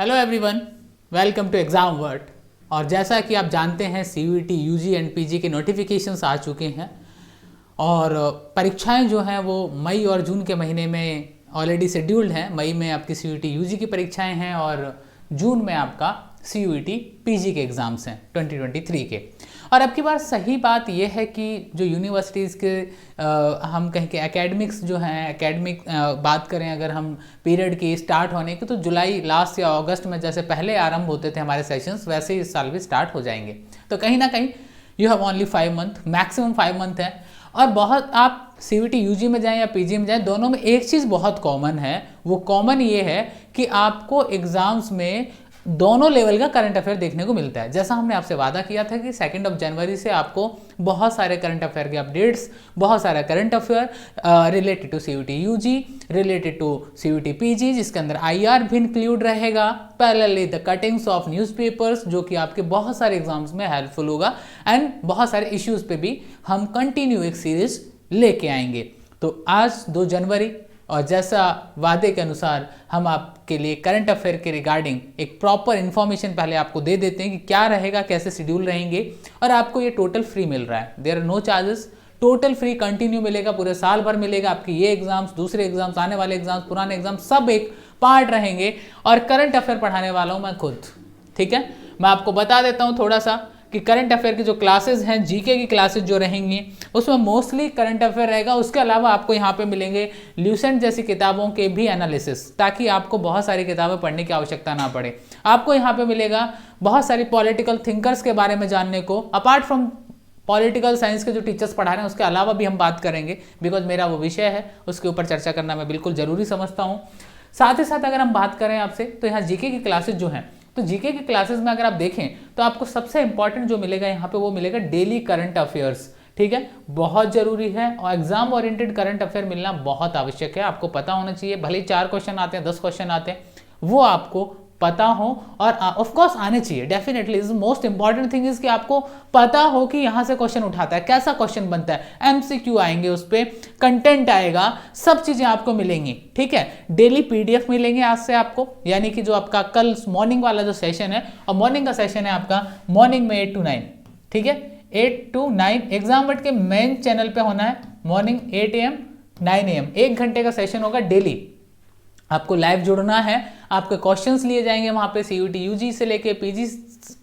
Hello everyone, welcome to exam word. और जैसा कि आप जानते हैं CUET UG एंड PG के नोटिफिकेशंस आ चुके हैं और परीक्षाएं जो हैं वो मई और जून के महीने में ऑलरेडी शेड्यूल्ड हैं। मई में आपकी CUET UG की परीक्षाएं हैं और जून में आपका CUET PG के एग्ज़ाम्स हैं 2023 के। और अब की बार सही बात यह है कि जो यूनिवर्सिटीज़ के हम कहें कि एकेडमिक्स जो हैं एकेडमिक बात करें अगर हम पीरियड की स्टार्ट होने की, तो जुलाई लास्ट या अगस्त में जैसे पहले आरंभ होते थे हमारे सेशंस, वैसे ही इस साल भी स्टार्ट हो जाएंगे। तो कहीं ना कहीं you have only 5 month, maximum 5 month है। और बहुत आप CUET UG में जाएं या PG में जाएं, दोनों में एक चीज़ बहुत कॉमन है। वो कॉमन ये है कि आपको एग्ज़ाम्स में दोनों लेवल का करंट अफेयर देखने को मिलता है। जैसा हमने आपसे वादा किया था कि 2 जनवरी से आपको बहुत सारे करंट अफेयर के अपडेट्स, बहुत सारा current affair related to CUET UG, related to CUET PG, जिसके अंदर IR भी इंक्लूड रहेगा, parallelly the cuttings of newspapers, जो कि आपके बहुत सारे एग्जाम्स में हेल्पफुल होगा, एंड बहुत सारे इश्यूज़ पे भी हम कंटिन्यू एक सीरीज लेके आएंगे। तो आज 2 जनवरी और जैसा वादे के अनुसार हम आपके लिए करंट अफेयर के रिगार्डिंग एक प्रॉपर इन्फॉर्मेशन पहले आपको दे देते हैं कि क्या रहेगा, कैसे शेड्यूल रहेंगे। और आपको ये टोटल फ्री मिल रहा है, there are no charges, total free continue मिलेगा, पूरे साल भर मिलेगा। आपकी ये एग्जाम्स, दूसरे एग्जाम्स, आने वाले एग्जाम्स, पुराने एग्जाम्स सब एक पार्ट रहेंगे। और करंट अफेयर पढ़ाने वाला हूँ मैं खुद, ठीक है। मैं आपको बता देता हूँ थोड़ा सा कि करंट अफेयर की जो क्लासेस हैं, जीके की क्लासेस जो रहेंगी उसमें मोस्टली करंट अफेयर रहेगा। उसके अलावा आपको यहाँ पे मिलेंगे ल्यूसेंट जैसी किताबों के भी एनालिसिस, ताकि आपको बहुत सारी किताबें पढ़ने की आवश्यकता ना पड़े। आपको यहाँ पे मिलेगा बहुत सारी पॉलिटिकल थिंकर्स के बारे में जानने को, अपार्ट फ्रॉम पॉलिटिकल साइंस के जो टीचर्स पढ़ा रहे हैं उसके अलावा भी हम बात करेंगे, बिकॉज मेरा वो विषय है, उसके ऊपर चर्चा करना मैं बिल्कुल ज़रूरी समझता हूँ। साथ ही साथ अगर हम बात करें आपसे, तो यहाँ जीके की क्लासेस जो हैं, तो जीके की क्लासेस में अगर आप देखें तो आपको सबसे इंपॉर्टेंट जो मिलेगा यहाँ पे वो मिलेगा डेली करंट अफेयर्स, ठीक है। बहुत जरूरी है और एग्जाम ओरिएंटेड करंट अफेयर मिलना बहुत आवश्यक है। आपको पता होना चाहिए, भले ही 4 क्वेश्चन आते हैं, 10 क्वेश्चन आते हैं, वो आपको पता हो और ऑफ कोर्स आने चाहिए। Definitely is most important thing is कि आपको पता हो कि यहाँ से क्वेश्चन उठाता है, कैसा क्वेश्चन बनता है, MCQ आएंगे, उस पर कंटेंट आएगा, सब चीजें आपको मिलेंगी, ठीक है। डेली PDF मिलेंगे आज से आपको, यानी कि जो आपका कल मॉर्निंग वाला जो सेशन है, और मॉर्निंग का सेशन है आपका मॉर्निंग में 8 to 9, ठीक है। 8 to 9 एग्जाम वर्ड के मेन चैनल पे होना है, मॉर्निंग 8 AM 9 AM 1 घंटे का सेशन होगा डेली। आपको लाइव जुड़ना है, आपके क्वेश्चंस लिए जाएंगे वहां पे, CUET UG से लेके PG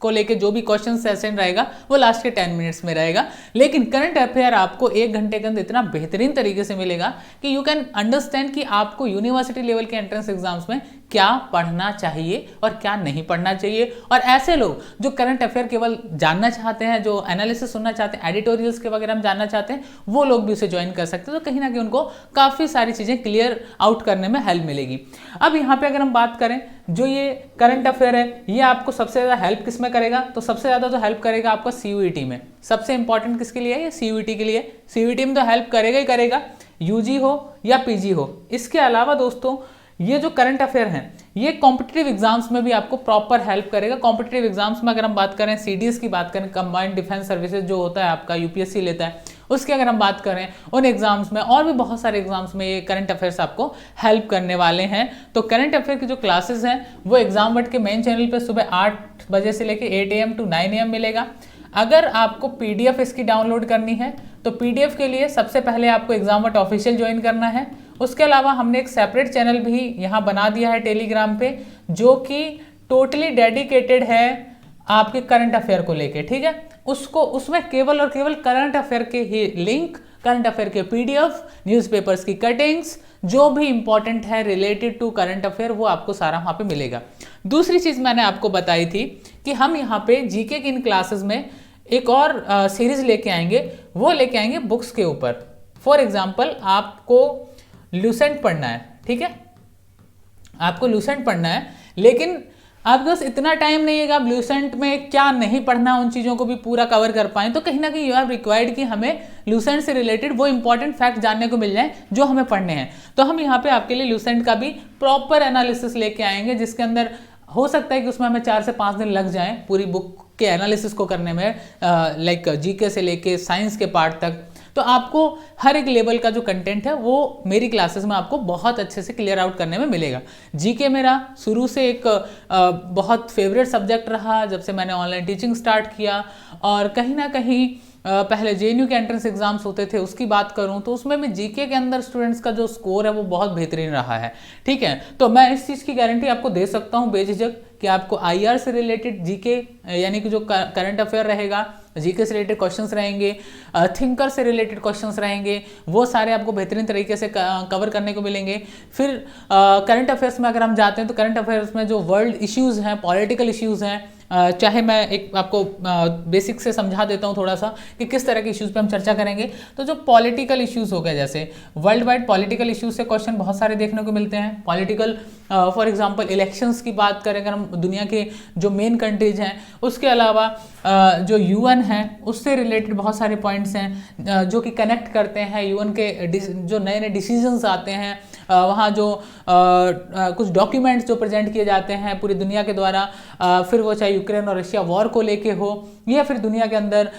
को लेके जो भी क्वेश्चन सेशन रहेगा वो लास्ट के 10 मिनट्स में रहेगा। लेकिन करंट अफेयर आपको 1 घंटे के अंदर इतना बेहतरीन तरीके से मिलेगा कि यू कैन अंडरस्टैंड कि आपको यूनिवर्सिटी लेवल के एंट्रेंस एग्जाम्स में क्या पढ़ना चाहिए और क्या नहीं पढ़ना चाहिए। और ऐसे लोग जो करंट अफेयर केवल जानना चाहते हैं, जो एनालिसिस सुनना चाहते हैं, एडिटोरियल्स के वगैरह हम जानना चाहते हैं, वो लोग भी उसे ज्वाइन कर सकते हैं। तो कहीं ना कहीं उनको काफ़ी सारी चीज़ें क्लियर आउट करने में हेल्प मिलेगी। अब यहाँ पे अगर हम बात करें, जो ये करंट अफेयर है ये आपको सबसे ज़्यादा हेल्प किस में करेगा, तो सबसे ज़्यादा तो हेल्प करेगा आपका CUET में। सबसे इंपॉर्टेंट किसके लिए है ये, CUET के लिए। CUET में तो हेल्प करेगा ही करेगा, UG हो या PG हो। इसके अलावा दोस्तों ये जो करंट अफेयर हैं ये कॉम्पिटिटिव एग्जाम्स में भी आपको प्रॉपर हेल्प करेगा। कॉम्पिटिटिव एग्जाम्स में अगर हम बात करें, CDS की बात करें, कंबाइंड डिफेंस सर्विसेज जो होता है आपका, UPSC लेता है, उसकी अगर हम बात करें, उन एग्जाम्स में और भी बहुत सारे एग्जाम्स में ये करंट अफेयर्स आपको हेल्प करने वाले हैं। तो करंट अफेयर की जो क्लासेस हैं वो एग्जाम वर्ड के मेन चैनल पे सुबह 8 बजे से लेकर 8 AM to 9 AM मिलेगा। अगर आपको PDF इसकी डाउनलोड करनी है तो PDF के लिए सबसे पहले आपको एग्जाम वर्ड ऑफिशियल ज्वाइन करना है। उसके अलावा हमने एक सेपरेट चैनल भी यहाँ बना दिया है टेलीग्राम पे, जो कि टोटली डेडिकेटेड है आपके करंट अफेयर को लेके, ठीक है। उसमें केवल और केवल करंट अफेयर के ही लिंक, करंट अफेयर के PDF, न्यूज़पेपर्स की कटिंग्स, जो भी इंपॉर्टेंट है रिलेटेड टू करंट अफेयर, वो आपको सारा वहाँ पे मिलेगा। दूसरी चीज़ मैंने आपको बताई थी कि हम यहाँ पे जीके की इन क्लासेस में एक और सीरीज लेके आएंगे, वो लेके आएंगे बुक्स के ऊपर। फॉर एग्जाम्पल आपको ल्यूसेंट पढ़ना है, ठीक है, आपको ल्यूसेंट पढ़ना है, लेकिन आपके पास इतना टाइम नहीं है कि आप ल्यूसेंट में क्या नहीं पढ़ना, उन चीज़ों को भी पूरा कवर कर पाएँ। तो कहीं ना कहीं यू हैव रिक्वायर्ड कि हमें ल्यूसेंट से रिलेटेड वो इंपॉर्टेंट फैक्ट जानने को मिल जाए जो हमें पढ़ने हैं। तो हम यहाँ पे आपके लिए ल्यूसेंट का भी प्रॉपर एनालिसिस लेके आएंगे, जिसके अंदर हो सकता है कि उसमें हमें 4 से 5 दिन लग जाएं पूरी बुक के एनालिसिस को करने में, लाइक जीके से लेके साइंस के पार्ट तक। तो आपको हर एक लेवल का जो कंटेंट है वो मेरी क्लासेस में आपको बहुत अच्छे से क्लियर आउट करने में मिलेगा। जीके मेरा शुरू से एक बहुत फेवरेट सब्जेक्ट रहा जब से मैंने ऑनलाइन टीचिंग स्टार्ट किया, और कहीं ना कहीं पहले जेएनयू के एंट्रेंस एग्जाम्स होते थे उसकी बात करूं तो उसमें भी जीके के अंदर स्टूडेंट्स का जो स्कोर है वो बहुत बेहतरीन रहा है। ठीक है, तो मैं इस चीज़ की गारंटी आपको दे सकता हूं बेझिझक कि आपको आईआर से रिलेटेड जीके यानी कि जो करंट अफेयर रहेगा, जीके से रिलेटेड क्वेश्चंस रहेंगे, थिंकर से रिलेटेड क्वेश्चंस रहेंगे, वो सारे आपको बेहतरीन तरीके से कवर करने को मिलेंगे। फिर करंट अफेयर्स में अगर हम जाते हैं तो करंट अफेयर्स में जो वर्ल्ड इश्यूज़ हैं, पॉलिटिकल इश्यूज़ हैं, चाहे मैं एक आपको बेसिक से समझा देता हूँ थोड़ा सा कि किस तरह के इश्यूज़ पे हम चर्चा करेंगे। तो जो पॉलिटिकल इश्यूज़ हो गए, जैसे वर्ल्ड वाइड पॉलिटिकल इश्यूज़ से क्वेश्चन बहुत सारे देखने को मिलते हैं। पॉलिटिकल फॉर एग्जांपल इलेक्शंस की बात करें अगर हम दुनिया के जो मेन कंट्रीज हैं, उसके अलावा जो यूएन है उससे रिलेटेड बहुत सारे पॉइंट्स हैं जो कि कनेक्ट करते हैं यूएन के जो नए नए डिसीजंस आते हैं, वहाँ जो कुछ डॉक्यूमेंट्स जो प्रेजेंट किए जाते हैं पूरी दुनिया के द्वारा, फिर वो चाहे यूक्रेन और रशिया वॉर को लेके हो या फिर दुनिया के अंदर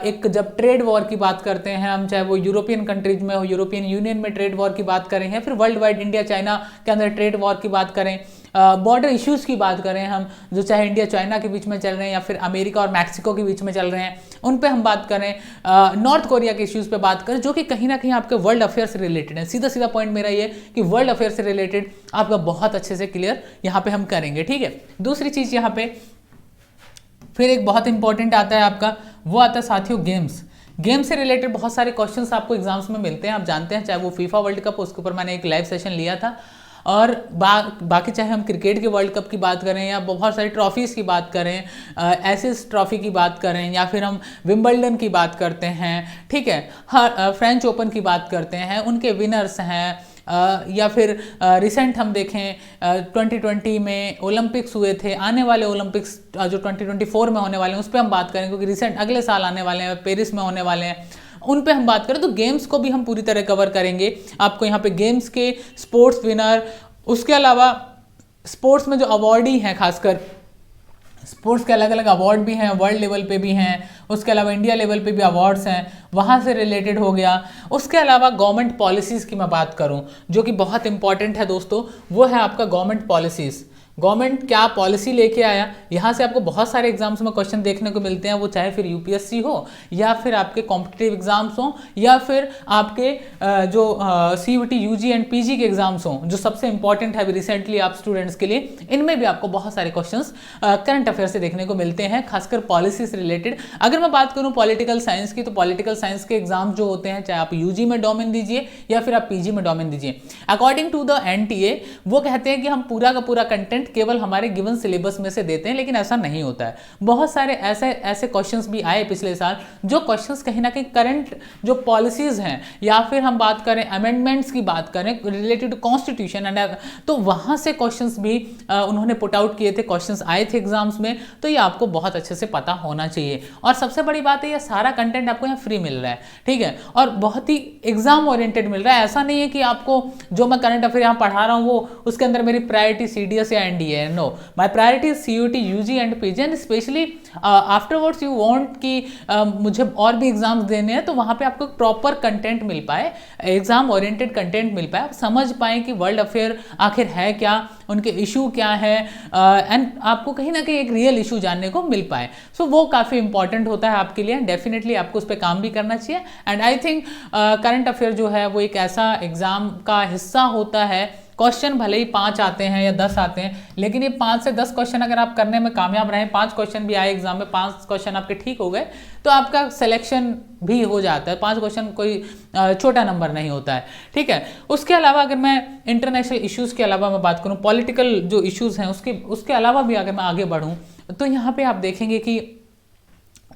एक जब ट्रेड वॉर की बात करते हैं हम, चाहे वो यूरोपियन कंट्रीज में हो, यूरोपियन यूनियन में ट्रेड वॉर की बात करें या फिर वर्ल्ड वाइड इंडिया चाइना के अंदर ट्रेड वॉर की बात करें, बॉर्डर इश्यूज़ की बात करें हम जो चाहे इंडिया चाइना के बीच में चल रहे हैं या फिर अमेरिका और मैक्सिको के बीच में चल रहे हैं, उन पे हम बात करें, नॉर्थ कोरिया के इश्यूज़ पे बात करें जो कि कहीं ना कहीं आपके वर्ल्ड अफेयर से रिलेटेड है। सीधा सीधा पॉइंट मेरा ये कि वर्ल्ड अफेयर से रिलेटेड आपका बहुत अच्छे से क्लियर यहाँ पे हम करेंगे। ठीक है, दूसरी चीज़ यहाँ पे फिर एक बहुत इंपॉर्टेंट आता है आपका, वो आता है साथियों गेम्स। गेम से रिलेटेड बहुत सारे क्वेश्चंस आपको एग्जाम्स में मिलते हैं, आप जानते हैं, चाहे वो फीफा वर्ल्ड कप, उसके ऊपर मैंने एक लाइव सेशन लिया था, और बाकी चाहे हम क्रिकेट के वर्ल्ड कप की बात करें या बहुत सारी ट्रॉफीज़ की बात करें, एसिस ट्रॉफी की बात करें या फिर हम विंबलडन की बात करते हैं, ठीक है, फ्रेंच ओपन की बात करते हैं, उनके विनर्स हैं, या फिर रिसेंट हम देखें 2020 में ओलंपिक्स हुए थे, आने वाले ओलंपिक्स जो 2024 में होने वाले हैं उस पर हम बात करें क्योंकि रिसेंट अगले साल आने वाले हैं, पेरिस में होने वाले हैं, उन पे हम बात करें तो गेम्स को भी हम पूरी तरह कवर करेंगे। आपको यहाँ पे गेम्स के स्पोर्ट्स विनर, उसके अलावा स्पोर्ट्स में जो अवार्डी हैं, खासकर स्पोर्ट्स के अलग अलग अवार्ड भी हैं, वर्ल्ड लेवल पे भी हैं, उसके अलावा इंडिया लेवल पे भी अवार्ड्स हैं, वहाँ से रिलेटेड हो गया। उसके अलावा गवर्नमेंट पॉलिसीज़ की मैं बात करूँ जो कि बहुत इंपॉर्टेंट है दोस्तों, वो है आपका गवर्नमेंट पॉलिसीज़। गवर्नमेंट क्या पॉलिसी लेके आया, यहाँ से आपको बहुत सारे एग्जाम्स में क्वेश्चन देखने को मिलते हैं, वो चाहे फिर यूपीएससी हो या फिर आपके कॉम्पिटिटिव एग्जाम्स हों या फिर आपके जो सीयूटी यूजी एंड पीजी के एग्जाम्स हों, जो सबसे इंपॉर्टेंट है अभी रिसेंटली आप स्टूडेंट्स के लिए, इनमें भी आपको बहुत सारे क्वेश्चंस करंट अफेयर से देखने को मिलते हैं, खासकर पॉलिसी से रिलेटेड। अगर मैं बात करूँ पॉलिटिकल साइंस की, तो पॉलिटिकल साइंस के एग्जाम जो होते हैं, चाहे आप यूजी में डोमेन दीजिए या फिर आप पीजी में डोमेन दीजिए, अकॉर्डिंग टू द एनटीए वो कहते हैं कि हम पूरा का पूरा कंटेंट केवल हमारे गिवन सिलेबस में से देते हैं, लेकिन ऐसा नहीं होता है। बहुत सारे ऐसे क्वेश्चंस भी आए पिछले साल जो क्वेश्चंस कहीं ना कहीं करंट जो पॉलिसीज हैं या फिर हम बात करें अमेंडमेंट्स की बात करें रिलेटेड टू कॉन्स्टिट्यूशन एंड, तो वहां से क्वेश्चंस भी उन्होंने पुट आउट किए थे, क्वेश्चंस आए थे एग्जाम्स में, तो ये आपको बहुत अच्छे से पता होना चाहिए। और सबसे बड़ी बात है, ये सारा कंटेंट आपको यहाँ फ्री मिल रहा है, ठीक है, और बहुत ही एग्जाम ओरिएंटेड मिल रहा है। ऐसा नहीं है कि आपको जो मैं करंट अफेयर यहाँ पढ़ा रहा हूँ वो उसके अंदर मेरी प्रायोरिटी सीडीएस या एनडीए है, no, my priority is CUET UG and PG, and specially afterwards you want कि मुझे और भी एग्जाम्स देने हैं, तो वहाँ पे आपको प्रॉपर कंटेंट मिल पाए, एग्जाम ओरिएंटेड कंटेंट मिल पाए, आप समझ पाएँ कि वर्ल्ड अफेयर आखिर है क्या, उनके इशू क्या है, एंड आपको कहीं ना कहीं एक रियल इशू जानने को मिल पाए। सो वो काफ़ी इंपॉर्टेंट होता है आपके लिए, डेफिनेटली आपको उस पर काम भी करना चाहिए। And I think current affair जो है वो एक ऐसा एग्जाम का हिस्सा होता है, क्वेश्चन भले ही 5 आते हैं या 10 आते हैं, लेकिन ये 5 से 10 क्वेश्चन अगर आप करने में कामयाब रहे, 5 क्वेश्चन भी आए एग्जाम में, 5 क्वेश्चन आपके ठीक हो गए, तो आपका सिलेक्शन भी हो जाता है। 5 क्वेश्चन कोई छोटा नंबर नहीं होता है, ठीक है। उसके अलावा अगर मैं इंटरनेशनल इश्यूज़ के अलावा मैं बात करूँ, पॉलिटिकल जो इश्यूज़ हैं उसके अलावा भी अगर मैं आगे बढ़ूँ, तो यहाँ पे आप देखेंगे कि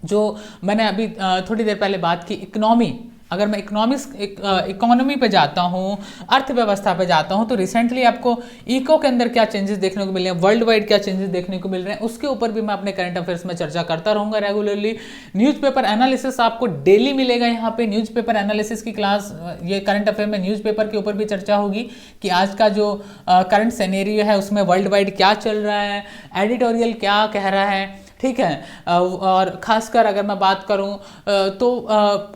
जो मैंने अभी थोड़ी देर पहले बात की, इकोनॉमी, अगर मैं इकोनॉमी पे जाता हूँ, अर्थव्यवस्था पे जाता हूँ, तो रिसेंटली आपको इको के अंदर क्या चेंजेस देखने को मिल रहे हैं, वर्ल्ड वाइड क्या चेंजेस देखने को मिल रहे हैं, उसके ऊपर भी मैं अपने करंट अफेयर्स में चर्चा करता रहूँगा रेगुलरली। न्यूज़पेपर एनालिसिस आपको डेली मिलेगा यहाँ पे, न्यूज़पेपर एनालिसिस की क्लास, ये करंट अफेयर में न्यूज़पेपर के ऊपर भी चर्चा होगी कि आज का जो करंट सिनेरियो है उसमें वर्ल्ड वाइड क्या चल रहा है, एडिटोरियल क्या कह रहा है, ठीक है। और ख़ासकर अगर मैं बात करूं तो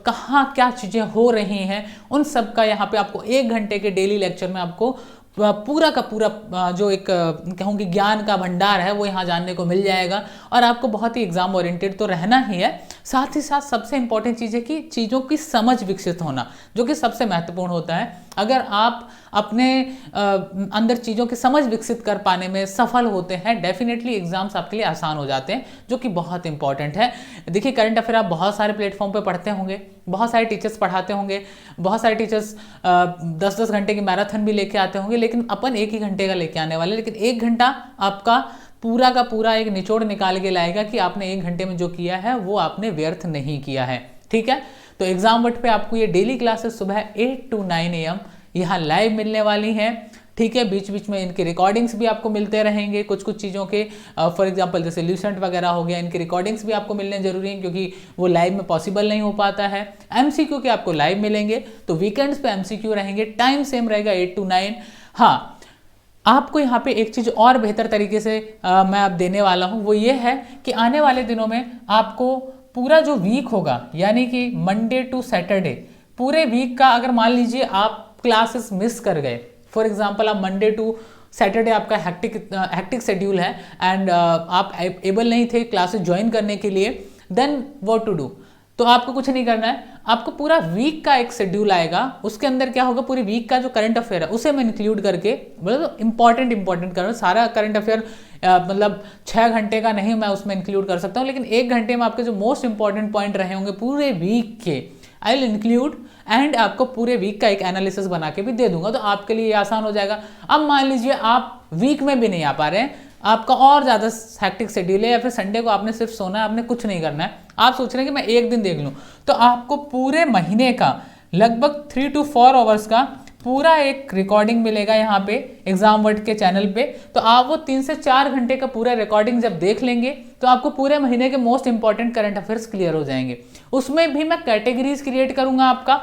कहाँ क्या चीज़ें हो रही हैं उन सब का यहाँ पे आपको 1 घंटे के डेली लेक्चर में आपको पूरा का पूरा जो एक कहूँगी ज्ञान का भंडार है वो यहाँ जानने को मिल जाएगा। और आपको बहुत ही एग्जाम ओरिएंटेड तो रहना ही है, साथ ही साथ सबसे इंपॉर्टेंट चीज़ है कि चीज़ों की समझ विकसित होना, जो कि सबसे महत्वपूर्ण होता है। अगर आप अपने अंदर चीज़ों की समझ विकसित कर पाने में सफल होते हैं, डेफिनेटली एग्जाम्स आपके लिए आसान हो जाते हैं, जो कि बहुत इंपॉर्टेंट है। देखिए करंट अफेयर आप बहुत सारे प्लेटफॉर्म पे पढ़ते होंगे, बहुत सारे टीचर्स पढ़ाते होंगे, बहुत सारे टीचर्स 10-10 घंटे की मैराथन भी लेके आते होंगे, लेकिन अपन 1 ही घंटे का लेके आने वाले। लेकिन 1 घंटा आपका पूरा का पूरा एक निचोड़ निकाल के लाएगा कि आपने 1 घंटे में जो किया है वो आपने व्यर्थ नहीं किया है। ठीक है, तो एग्जाम पे आपको ये डेली क्लासेस सुबह 8 to 9 AM यहाँ लाइव मिलने वाली हैं। ठीक है, बीच बीच में इनके रिकॉर्डिंग्स भी आपको मिलते रहेंगे, कुछ कुछ चीज़ों के, फॉर एग्जांपल जैसे ल्यूसेंट वगैरह हो गया, इनके रिकॉर्डिंग्स भी आपको मिलने जरूरी हैं क्योंकि वो लाइव में पॉसिबल नहीं हो पाता है। एमसीक्यू के आपको लाइव मिलेंगे, तो वीकेंड्स पे एमसीक्यू रहेंगे, टाइम सेम रहेगा 8 to 9। हाँ, आपको यहाँ पे एक चीज़ और बेहतर तरीके से मैं अब देने वाला हूँ, वो ये है कि आने वाले दिनों में आपको पूरा जो वीक होगा, यानी कि मंडे टू सैटरडे, पूरे वीक का अगर मान लीजिए आप क्लासेस मिस कर गए, फॉर एग्जांपल आप मंडे टू सैटरडे आपका हैक्टिक शेड्यूल है एंड आप एबल नहीं थे क्लासेस ज्वाइन करने के लिए, देन व्हाट टू डू। तो आपको कुछ नहीं करना है, आपको पूरा वीक का एक शेड्यूल आएगा, उसके अंदर क्या होगा, पूरी वीक का जो करंट अफेयर है उसे मैं इंक्लूड करके, मतलब इंपॉर्टेंट कर रहा हूँ। सारा करंट अफेयर मतलब 6 घंटे का नहीं मैं उसमें इंक्लूड कर सकता हूँ, लेकिन 1 घंटे में आपके जो मोस्ट इंपॉर्टेंट पॉइंट रहे होंगे पूरे वीक के, आई विल इंक्लूड एंड आपको पूरे वीक का एक एनालिसिस बना के भी दे दूंगा, तो आपके लिए आसान हो जाएगा। अब मान लीजिए आप वीक में भी नहीं आ पा रहे हैं, आपका और ज़्यादा हैक्टिक शेड्यूल है, या फिर संडे को आपने सिर्फ सोना है, आपने कुछ नहीं करना है, आप सोच रहे हैं कि मैं 1 दिन देख लूँ, तो आपको पूरे महीने का लगभग 3 to 4 आवर्स का पूरा एक रिकॉर्डिंग मिलेगा यहाँ पे एग्जाम वर्ड के चैनल पे। तो आप वो 3 से 4 घंटे का पूरा रिकॉर्डिंग जब देख लेंगे तो आपको पूरे महीने के most important current affairs clear हो जाएंगे। उसमें भी मैं कैटेगरीज क्रिएट करूंगा, आपका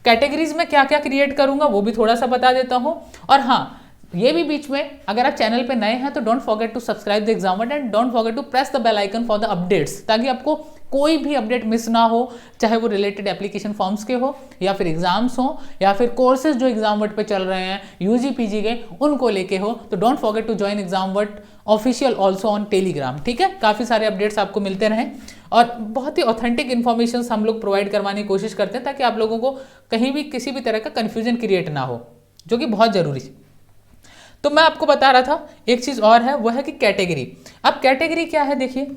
कैटेगरीज में क्या क्या क्रिएट करूंगा वो भी थोड़ा सा बता देता हूँ। और हाँ, ये भी बीच में अगर आप चैनल पे नए हैं तो don't forget to subscribe the exam word and don't forget to press the bell icon for the updates, ताकि आपको कोई भी अपडेट मिस ना हो, चाहे वो रिलेटेड एप्लीकेशन फॉर्म्स के हो या फिर एग्जाम्स हो या फिर कोर्सेज जो एग्जाम वर्ड पे चल रहे हैं यूजी पीजी के उनको लेके हो। तो don't forget to join exam word official also on Telegram. ठीक है, काफ़ी सारे अपडेट्स आपको मिलते रहें और बहुत ही ऑथेंटिक इन्फॉर्मेशन हम लोग प्रोवाइड करवाने की कोशिश करते हैं, ताकि आप लोगों को कहीं भी किसी भी तरह का कन्फ्यूजन क्रिएट ना हो, जो कि बहुत ज़रूरी है। तो मैं आपको बता रहा था एक चीज़ और है, वो है कि कैटेगरी। अब कैटेगरी क्या है, देखिए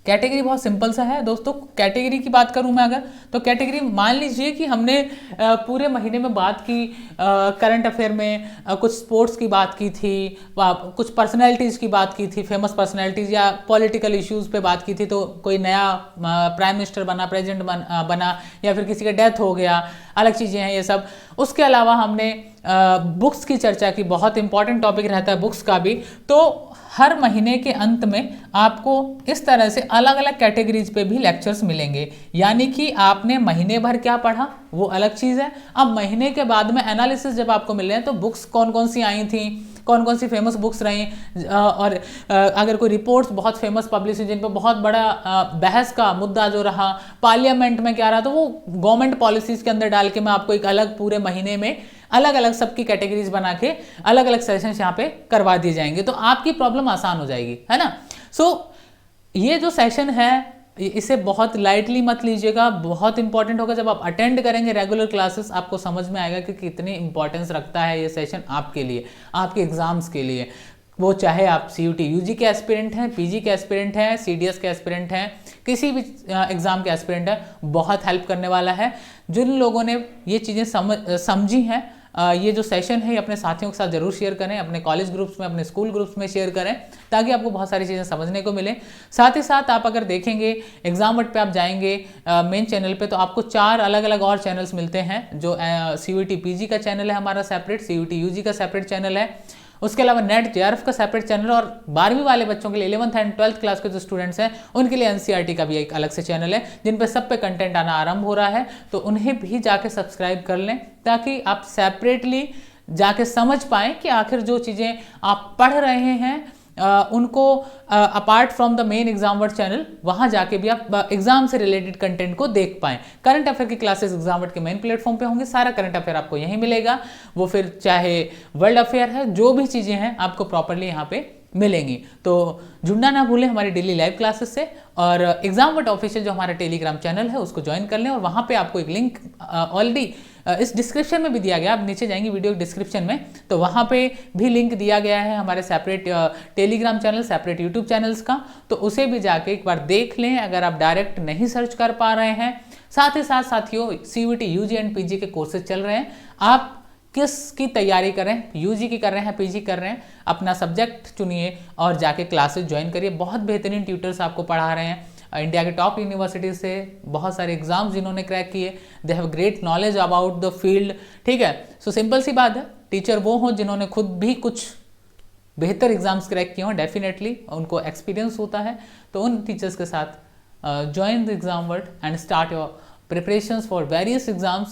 कैटेगरी बहुत सिंपल सा है दोस्तों। कैटेगरी की बात करूं मैं अगर, तो कैटेगरी मान लीजिए कि हमने पूरे महीने में बात की करंट अफेयर में, कुछ स्पोर्ट्स की बात की थी, कुछ पर्सनैलिटीज़ की बात की थी, फेमस पर्सनैलिटीज़, या पॉलिटिकल इश्यूज़ पे बात की थी, तो कोई नया प्राइम मिनिस्टर बना, प्रेसिडेंट बना, या फिर किसी का डेथ हो गया, अलग चीज़ें हैं ये सब। उसके अलावा हमने बुक्स की चर्चा की, बहुत इंपॉर्टेंट टॉपिक रहता है बुक्स का भी। तो हर महीने के अंत में आपको इस तरह से अलग अलग कैटेगरीज पे भी लेक्चर्स मिलेंगे, यानी कि आपने महीने भर क्या पढ़ा वो अलग चीज़ है। अब महीने के बाद में एनालिसिस जब आपको मिल रहे हैं तो बुक्स कौन कौन सी आई थी, कौन कौन सी फेमस बुक्स रही, और अगर कोई रिपोर्ट्स बहुत फेमस पब्लिश हुई जिन पर बहुत बड़ा बहस का मुद्दा जो रहा, पार्लियामेंट में क्या रहा, तो वो गवर्नमेंट पॉलिसीज़ के अंदर डाल के मैं आपको एक अलग पूरे महीने में अलग अलग सबकी कैटेगरीज बना के अलग अलग सेशंस यहाँ पे करवा दिए जाएंगे, तो आपकी प्रॉब्लम आसान हो जाएगी, है ना। सो ये जो सेशन है इसे बहुत लाइटली मत लीजिएगा, बहुत इंपॉर्टेंट होगा। जब आप अटेंड करेंगे रेगुलर क्लासेस आपको समझ में आएगा कि कितनी इंपॉर्टेंस रखता है ये सेशन आपके लिए, आपके एग्जाम्स के लिए। वो चाहे आप CUT UG के एस्पिरेंट हैं, PG के एस्पिरेंट हैं, CDS के एस्पिरेंट हैं, किसी भी एग्ज़ाम के एस्पिरेंट हैं, बहुत हेल्प करने वाला है। जिन लोगों ने ये चीज़ें समझी हैं, ये जो सेशन है ये अपने साथियों के साथ जरूर शेयर करें, अपने कॉलेज ग्रुप्स में, अपने स्कूल ग्रुप्स में शेयर करें, ताकि आपको बहुत सारी चीज़ें समझने को मिले। साथ ही साथ आप अगर देखेंगे एग्जाम वर्ड पे आप जाएंगे मेन चैनल पे, तो आपको 4 अलग अलग और चैनल्स मिलते हैं। जो CUT PG का चैनल है हमारा सेपरेट, CUT UG का सेपरेट चैनल है, उसके अलावा नेट JRF का सेपरेट चैनल, और 12वीं वाले बच्चों के लिए 11th एंड 12th क्लास के जो स्टूडेंट्स हैं उनके लिए NCERT का भी एक अलग से चैनल है, जिन पे सब पे कंटेंट आना आरंभ हो रहा है। तो उन्हें भी जाके सब्सक्राइब कर लें, ताकि आप सेपरेटली जाके समझ पाएँ कि आखिर जो चीज़ें आप पढ़ रहे हैं उनको apart from the main exam word channel वहाँ जाके भी आप एग्जाम से रिलेटेड कंटेंट को देख पाएँ। करंट अफेयर की क्लासेस एग्जाम वर्ड के मेन प्लेटफॉर्म पे होंगे, सारा करंट अफेयर आपको यहीं मिलेगा, वो फिर चाहे वर्ल्ड अफेयर है, जो भी चीज़ें हैं आपको प्रॉपरली यहाँ पे मिलेंगी। तो जुड़ना ना भूलें हमारी डेली लाइव क्लासेस से, और एग्जाम वर्ड ऑफिशियल जो हमारा टेलीग्राम चैनल है उसको ज्वाइन कर लें, और वहाँ पे आपको एक लिंक ऑलरेडी इस डिस्क्रिप्शन में भी दिया गया, आप नीचे जाएंगे वीडियो डिस्क्रिप्शन में तो वहाँ पे भी लिंक दिया गया है हमारे separate Telegram channel, separate YouTube channels का, तो उसे भी जाके एक बार देख लें अगर आप डायरेक्ट नहीं सर्च कर पा रहे हैं। साथ ही साथ साथियों CUET यूजी एंड पीजी के कोर्सेज चल रहे हैं, आप किसकी तैयारी कर रहे हैं, यूजी की कर रहे हैं, पीजी कर रहे हैं, अपना सब्जेक्ट चुनिए और जाके क्लासेस ज्वाइन करिए। बहुत बेहतरीन ट्यूटर्स आपको पढ़ा रहे हैं इंडिया के टॉप यूनिवर्सिटी से, बहुत सारे एग्जाम्स जिन्होंने क्रैक किए, they have great knowledge about the field. ठीक है, सो सिंपल सी बात है, टीचर वो हों जिन्होंने खुद भी कुछ बेहतर एग्जाम्स क्रैक किए हों, डेफिनेटली उनको एक्सपीरियंस होता है, तो उन टीचर्स के साथ join the exam word and start your preparations for various exams,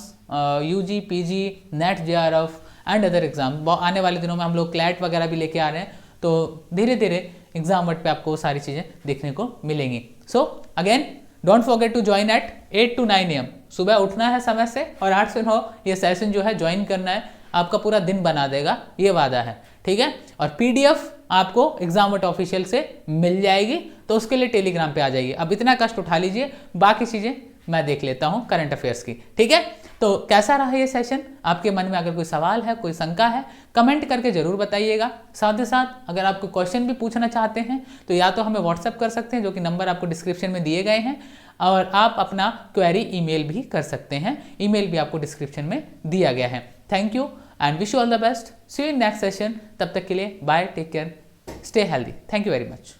UG, PG, NET, JRF and other exam. आने वाले दिनों में हम लोग क्लैट वगैरह भी लेके आ रहे हैं, तो धीरे धीरे एग्जाम वर्ड पे आपको सारी चीज़ें देखने को मिलेंगी। So again don't forget to join at 8 to 9 AM, सुबह उठना है समय से और 8 से 9 ये सेशन जो है ज्वाइन करना है, आपका पूरा दिन बना देगा, ये वादा है। ठीक है, और PDF आपको एग्जाम वर्ड ऑफिशियल से मिल जाएगी, तो उसके लिए टेलीग्राम पे आ जाइए। अब इतना कष्ट उठा लीजिए, बाकी चीज़ें मैं देख लेता हूं करंट अफेयर्स की। ठीक है, तो कैसा रहा ये सेशन, आपके मन में अगर कोई सवाल है, कोई शंका है, कमेंट करके जरूर बताइएगा। साथ ही साथ अगर आप कोई क्वेश्चन भी पूछना चाहते हैं तो या तो हमें व्हाट्सएप कर सकते हैं, जो कि नंबर आपको डिस्क्रिप्शन में दिए गए हैं, और आप अपना क्वेरी ईमेल भी कर सकते हैं, ईमेल भी आपको डिस्क्रिप्शन में दिया गया है। Thank you and wish you all the best, see you in next session. तब तक के लिए bye, take care, stay healthy, thank you very much.